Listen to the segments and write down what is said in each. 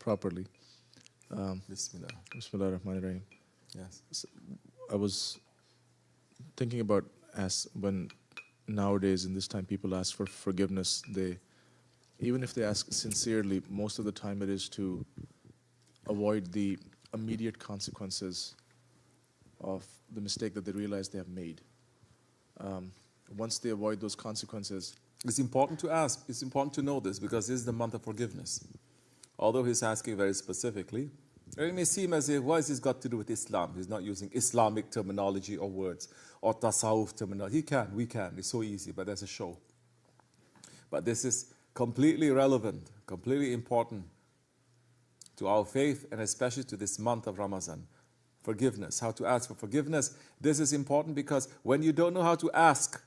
properly. Bismillah. Bismillah ar-Rahman ar-Rahim. Yes. I was thinking about as when nowadays in this time people ask for forgiveness, even if they ask sincerely, most of the time it is to avoid the immediate consequences of the mistake that they realize they have made. Once they avoid those consequences, It's important to ask, it's important to know this, because this is the month of forgiveness. Although he's asking very specifically, it may seem as if, what has this got to do with Islam? He's not using Islamic terminology or words, or tasawwuf terminology. We can, it's so easy, but there's a show. But this is completely relevant, completely important to our faith, and especially to this month of Ramazan. Forgiveness, how to ask for forgiveness. This is important because when you don't know how to ask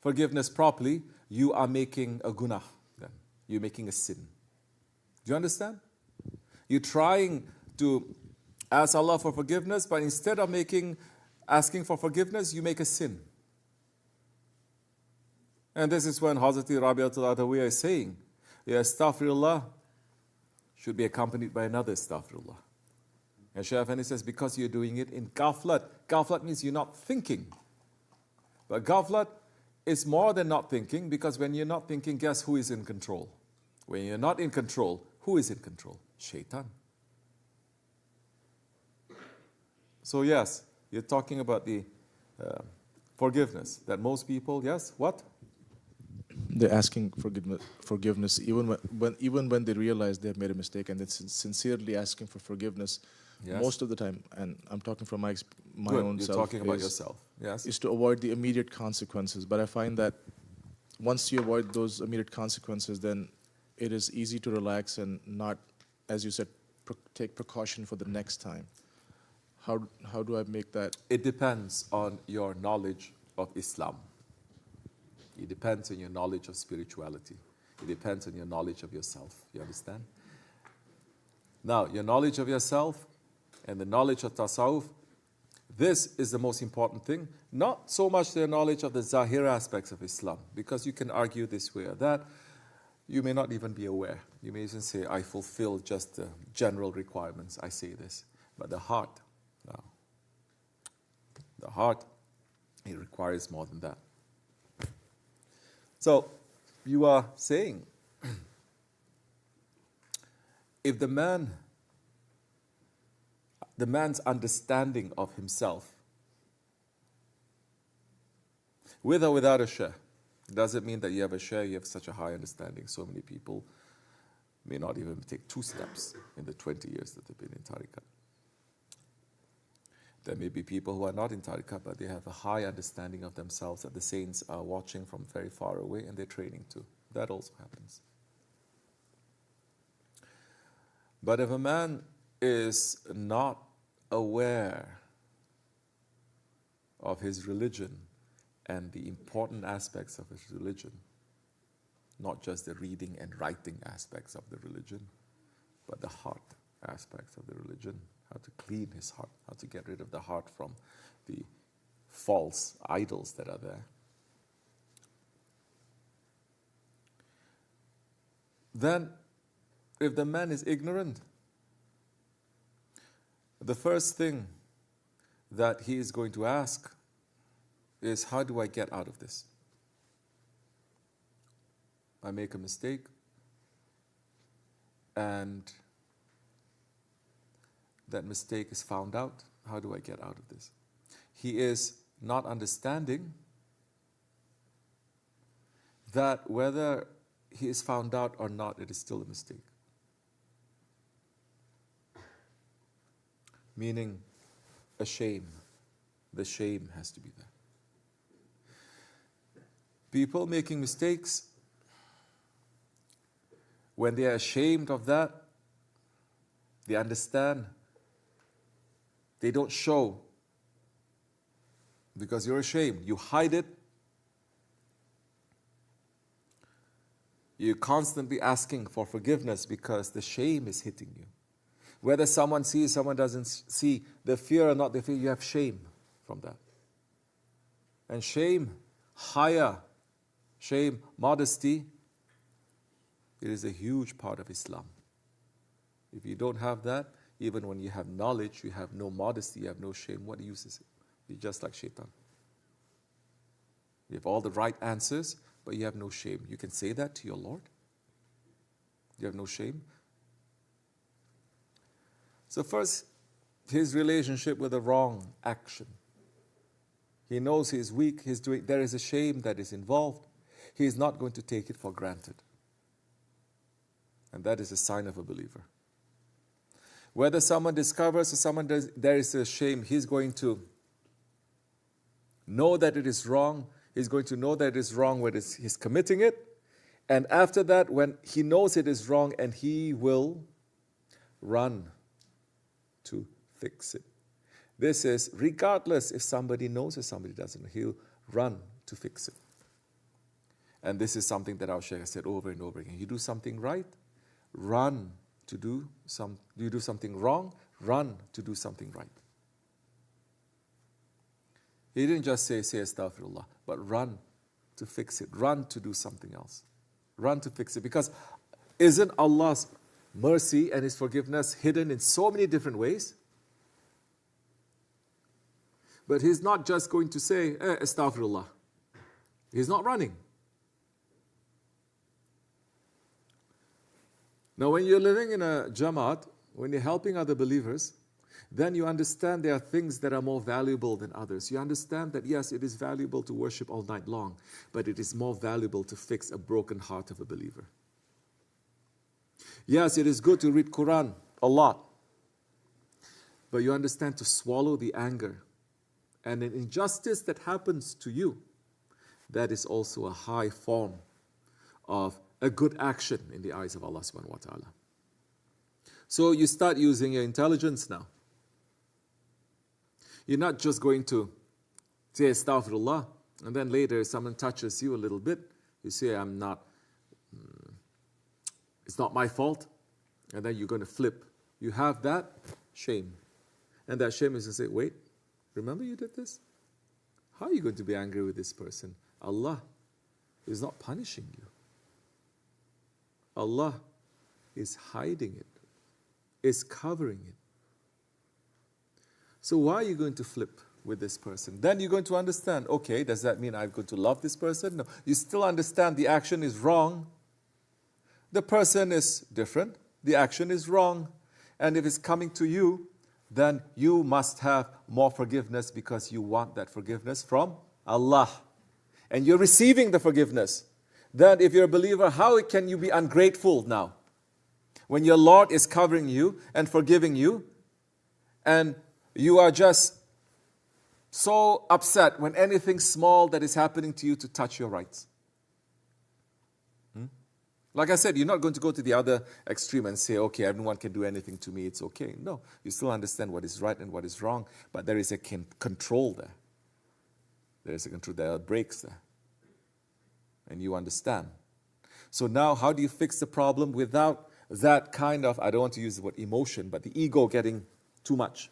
forgiveness properly, you are making a gunah then. You're making a sin. Do you understand? You're trying to ask Allah for forgiveness, but instead of asking for forgiveness, you make a sin. And this is when Hazrat Rabi'atul Adawiyya is saying, Ya astaghfirullah should be accompanied by another astaghfirullah. And Shaykh Afendi says, because you're doing it in ghaflat. Ghaflat means you're not thinking. But ghaflat is more than not thinking, because when you're not thinking, guess who is in control? When you're not in control, who is in control? Shaitan. So yes, you're talking about the forgiveness, that most people, yes, what? they're asking forgiveness even when they realize they have made a mistake, and they're sincerely asking for forgiveness. Yes. Most of the time, and I'm talking from my Good. own You're self. talking about yourself. Yes. Is to avoid the immediate consequences. But I find that once you avoid those immediate consequences, then it is easy to relax and not, as you said, take precaution for the next time. How do I make that? It depends on your knowledge of Islam. It depends on your knowledge of spirituality. It depends on your knowledge of yourself. You understand? Now, your knowledge of yourself and the knowledge of tasawwuf, this is the most important thing. Not so much the knowledge of the zahir aspects of Islam, because you can argue this way or that. You may not even be aware. You may even say, I fulfill just the general requirements. I say this. But the heart, no. The heart, it requires more than that. So, you are saying, if the man's understanding of himself, with or without a share, doesn't mean that you have a share, you have such a high understanding. So many people may not even take 2 steps in the 20 years that they've been in tariqat. There may be people who are not in tariqat, but they have a high understanding of themselves, that the saints are watching from very far away and they're training too. That also happens. But if a man is not aware of his religion and the important aspects of his religion, not just the reading and writing aspects of the religion, but the heart aspects of the religion, how to clean his heart, how to get rid of the heart from the false idols that are there, then if the man is ignorant, the first thing that he is going to ask is, how do I get out of this? I make a mistake and that mistake is found out. How do I get out of this? He is not understanding that whether he is found out or not, it is still a mistake. Meaning a shame. The shame has to be there. People making mistakes, when they are ashamed of that, they understand. They don't show because you're ashamed. You hide it. You're constantly asking for forgiveness because the shame is hitting you. Whether someone sees, someone doesn't see, the fear or not the fear, you have shame from that. And shame, haya, shame, modesty, it is a huge part of Islam. If you don't have that, even when you have knowledge, you have no modesty, you have no shame, what use is it? You're just like shaitan. You have all the right answers, but you have no shame. You can say that to your Lord? You have no shame? So first, his relationship with the wrong action. He knows he's weak, there is a shame that is involved. He is not going to take it for granted. And that is a sign of a believer. Whether someone discovers or someone does, there is a shame, he's going to know that it is wrong. He's going to know that it is wrong when he's committing it. And after that, when he knows it is wrong, and he will run to fix it. This is regardless if somebody knows or somebody doesn't. He'll run to fix it. And this is something that our Shaykh has said over and over again. You do something right, run to do some. You do something wrong, run to do something right. He didn't just say astaghfirullah, but run to fix it. Run to do something else. Run to fix it. Because isn't Allah's mercy and His forgiveness hidden in so many different ways? But He's not just going to say, astaghfirullah. He's not running. Now when you're living in a jamaat, when you're helping other believers, then you understand there are things that are more valuable than others. You understand that yes, it is valuable to worship all night long, but it is more valuable to fix a broken heart of a believer. Yes, it is good to read Quran a lot, but you understand to swallow the anger and an injustice that happens to you, that is also a high form of a good action in the eyes of Allah subhanahu wa ta'ala. So you start using your intelligence now. You're not just going to say astaghfirullah, and then later someone touches you a little bit, you say, it's not my fault, and then you're going to flip. You have that shame. And that shame is to say, wait, remember you did this? How are you going to be angry with this person? Allah is not punishing you. Allah is hiding it, is covering it. So why are you going to flip with this person? Then you're going to understand, okay, does that mean I'm going to love this person? No, you still understand the action is wrong. The person is different. The action is wrong. And if it's coming to you, then you must have more forgiveness because you want that forgiveness from Allah. And you're receiving the forgiveness. Then if you're a believer, how can you be ungrateful now? When your Lord is covering you and forgiving you, and you are just so upset when anything small that is happening to you to touch your rights. Like I said, you're not going to go to the other extreme and say, okay, everyone can do anything to me, it's okay. No, you still understand what is right and what is wrong, but there is a control there. There is a control, there are breaks there. And you understand. So now, how do you fix the problem without that kind of, I don't want to use the word emotion, but the ego getting too much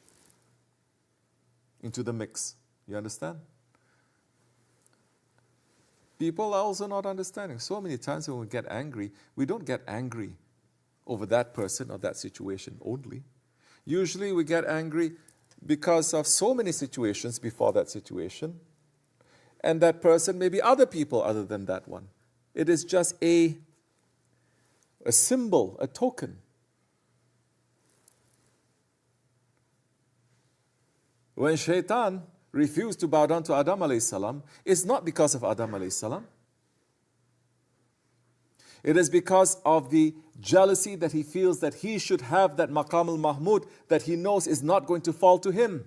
into the mix? You understand? People are also not understanding. So many times when we get angry, we don't get angry over that person or that situation only. Usually we get angry because of so many situations before that situation. And that person may be other people other than that one. It is just a symbol, a token. When shaitan refused to bow down to Adam alayhi salam, it's not because of Adam alayhi salam. It is because of the jealousy that he feels that he should have that maqam al-mahmud that he knows is not going to fall to him.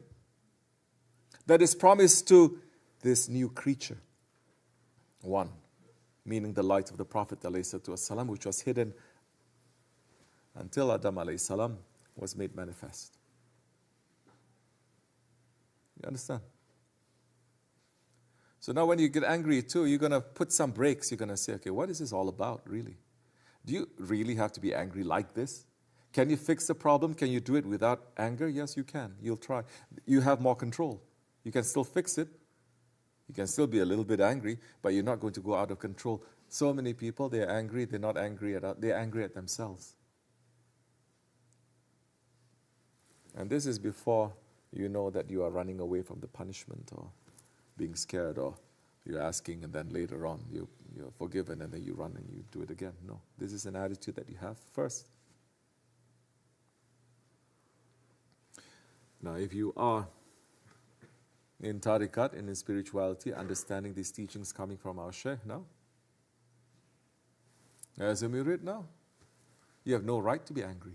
That is promised to this new creature. One, meaning the light of the Prophet ﷺ, which was hidden until Adam ﷺ was made manifest. You understand? So now when you get angry too, you're going to put some brakes. You're going to say, okay, what is this all about really? Do you really have to be angry like this? Can you fix the problem? Can you do it without anger? Yes, you can. You'll try. You have more control. You can still fix it. You can still be a little bit angry, but you're not going to go out of control. So many people, they're angry, they're not angry at, they're angry at themselves. And this is before you know that you are running away from the punishment or being scared or you're asking and then later on you're forgiven and then you run and you do it again. No, this is an attitude that you have first. Now, if you are in tariqat and in spirituality, understanding these teachings coming from our Shaykh now, as a murid now, you have no right to be angry.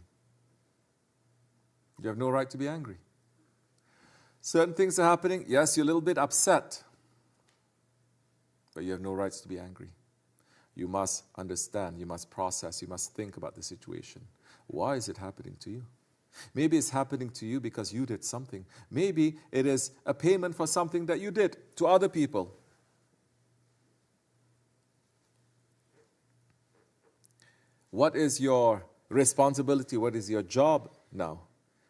You have no right to be angry. Certain things are happening, yes, you're a little bit upset, but you have no rights to be angry. You must understand, you must process, you must think about the situation. Why is it happening to you? Maybe it's happening to you because you did something. Maybe it is a payment for something that you did to other people. What is your responsibility? What is your job now?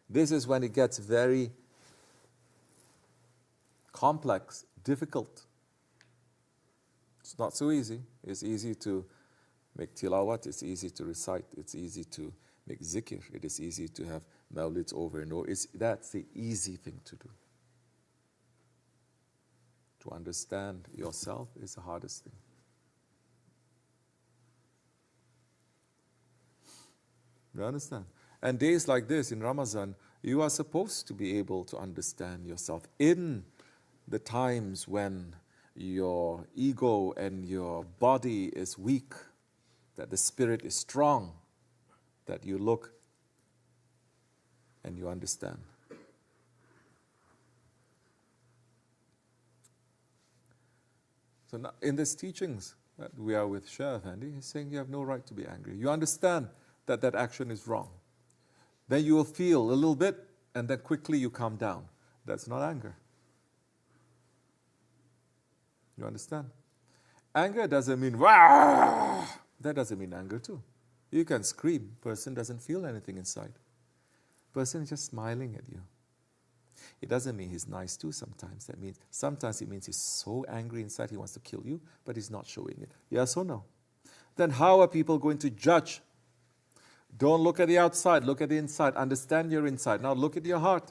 This is when it gets very complex, difficult. It's not so easy. It's easy to make tilawat, it's easy to recite, it's easy to make zikr, it is easy to have mawlids over and over. That's the easy thing to do. To understand yourself is the hardest thing. You understand? And days like this in Ramazan, you are supposed to be able to understand yourself in the times when your ego and your body is weak, that the spirit is strong, that you look and you understand. So now in these teachings that we are with Shaykh Effendi, he's saying you have no right to be angry. You understand that that action is wrong. Then you will feel a little bit and then quickly you calm down. That's not anger. You understand? Anger doesn't mean, wah! That doesn't mean anger too. You can scream, person doesn't feel anything inside. Person is just smiling at you. It doesn't mean he's nice too sometimes. Sometimes it means he's so angry inside he wants to kill you, but he's not showing it. Yes or no? Then how are people going to judge? Don't look at the outside, look at the inside. Understand your inside. Now look at your heart.